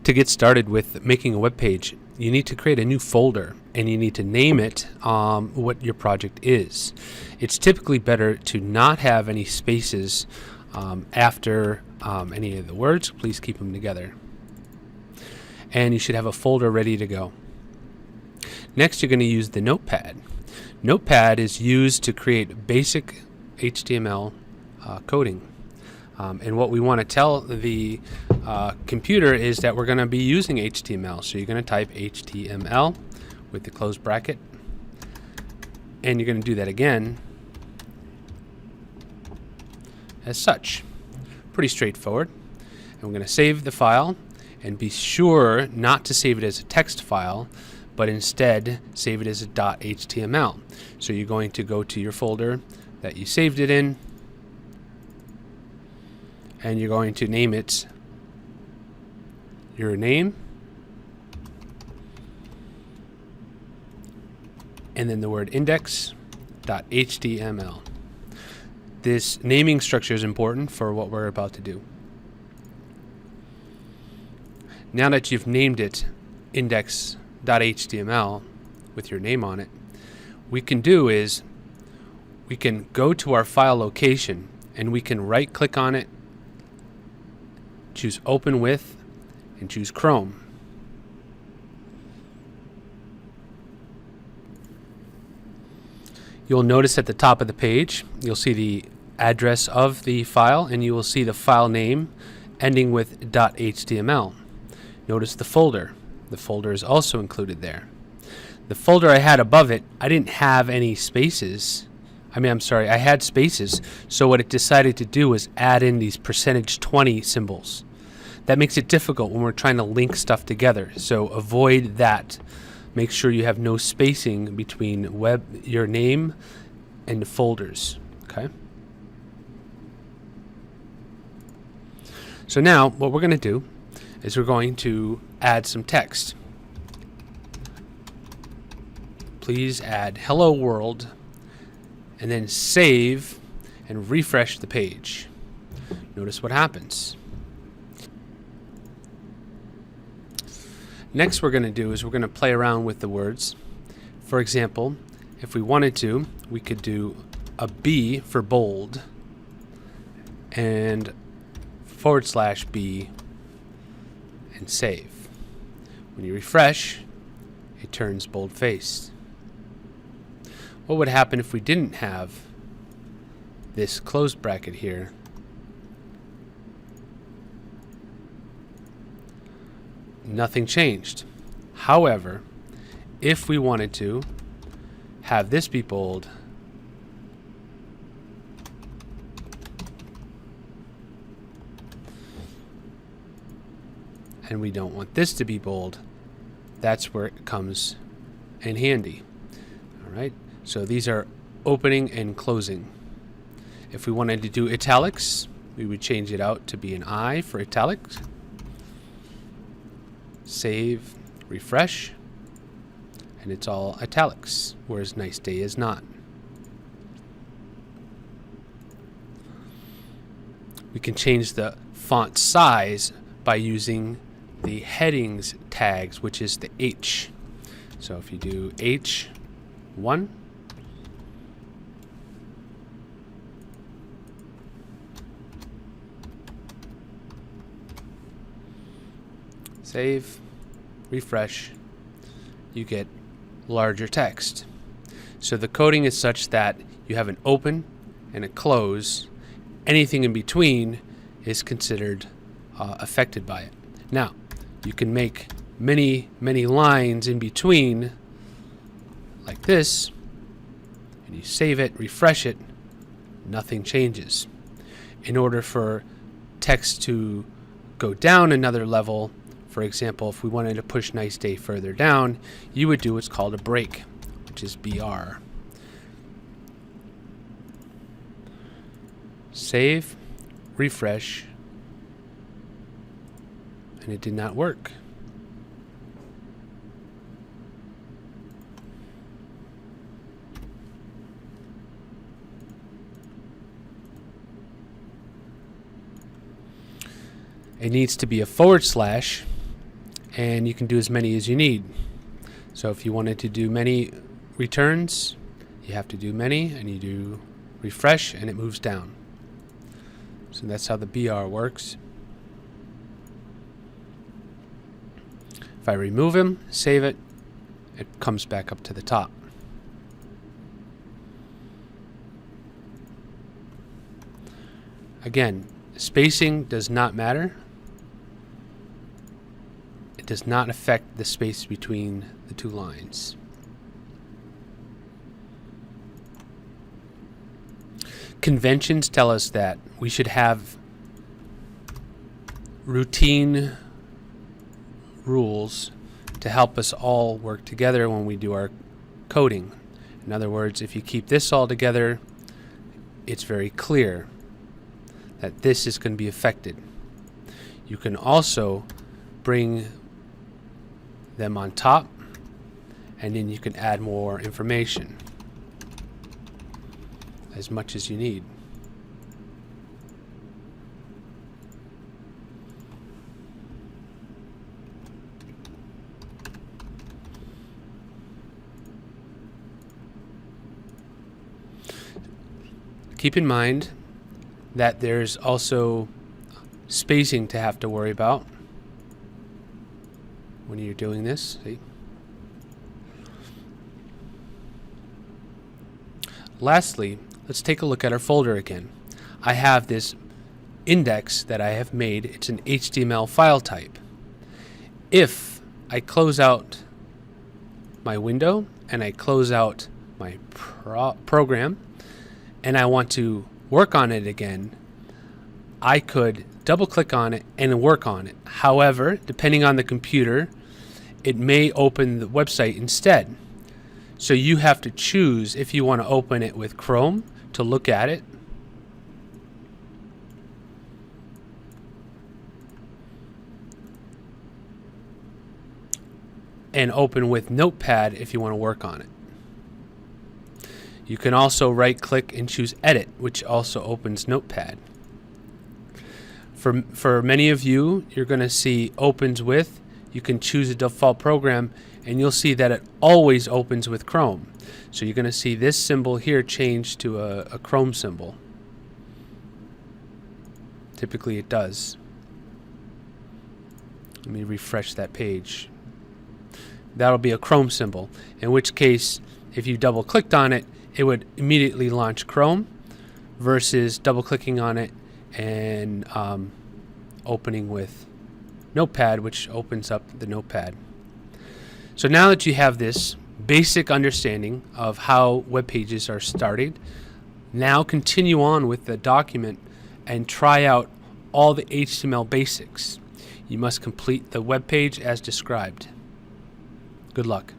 To get started with making a web page, you need to create a new folder and you need to name it what your project is. It's typically better to not have any spaces after any of the words. Please keep them together. And you should have a folder ready to go. Next, you're going to use the Notepad. Notepad is used to create basic HTML coding. And what we want to tell the computer is that we're going to be using HTML. So you're going to type HTML with the closed bracket. And you're going to do that again as such. Pretty straightforward. And we're going to save the file and be sure not to save it as a text file, but instead save it as a .html. So you're going to go to your folder that you saved it in, and you're going to name it your name, and then the word index.html. This naming structure is important for what we're about to do. Now that you've named it index.html with your name on it, we can go to our file location and we can right click on it, choose open with, and choose Chrome. You'll notice at the top of the page you'll see the address of the file and you will see the file name ending with .html. Notice the folder. The folder is also included there. The folder I had above it, I didn't have any spaces. I had spaces, so what it decided to do was add in these %20 symbols. That makes it difficult when we're trying to link stuff together, so avoid that. Make sure you have no spacing between your name and the folders. Okay? So now what we're going to do is we're going to add some text. Please add hello world and then save and refresh the page. Notice what happens. Next we're going to do is we're going to play around with the words. For example, if we wanted to, we could do a B for bold and /B and save. When you refresh, it turns bold-faced. What would happen if we didn't have this closed bracket here? Nothing changed. However, if we wanted to have this be bold and we don't want this to be bold, that's where it comes in handy. All right, so these are opening and closing. If we wanted to do italics, we would change it out to be an I for italics. Save, refresh, and it's all italics, whereas nice day is not. We can change the font size by using the headings tags, which is the H. So if you do H1, save, refresh, you get larger text. So the coding is such that you have an open and a close. Anything in between is considered affected by it. Now, you can make many lines in between like this, and you save it, refresh it, nothing changes. In order for text to go down another level, for example, if we wanted to push nice day further down, you would do what's called a break, which is BR. Save, refresh, and it did not work. It needs to be a /, and you can do as many as you need. So if you wanted to do many returns, you have to do many, and you do refresh and it moves down. So that's how the BR works. If I remove him, save it, it comes back up to the top. Again, spacing does not matter. It does not affect the space between the two lines. Conventions tell us that we should have routine rules to help us all work together when we do our coding. In other words, if you keep this all together, it's very clear that this is going to be affected. You can also bring them on top, and then you can add more information as much as you need. Keep in mind that there's also spacing to have to worry about when you're doing this. See? Lastly, let's take a look at our folder again. I have this index that I have made. It's an HTML file type. If I close out my window and I close out my program and I want to work on it again, I could double click on it and work on it. However, depending on the computer, it may open the website instead. So you have to choose if you want to open it with Chrome to look at it, and open with Notepad if you want to work on it. You can also right click and choose Edit, which also opens Notepad. For many of you, you're going to see opens with. You can choose a default program and you'll see that it always opens with Chrome. So you're going to see this symbol here change to a Chrome symbol. Typically it does. Let me refresh that page. That'll be a Chrome symbol, in which case if you double clicked on it, it would immediately launch Chrome versus double clicking on it and opening with Notepad, which opens up the Notepad. So now that you have this basic understanding of how web pages are started, now continue on with the document and try out all the HTML basics. You must complete the web page as described. Good luck.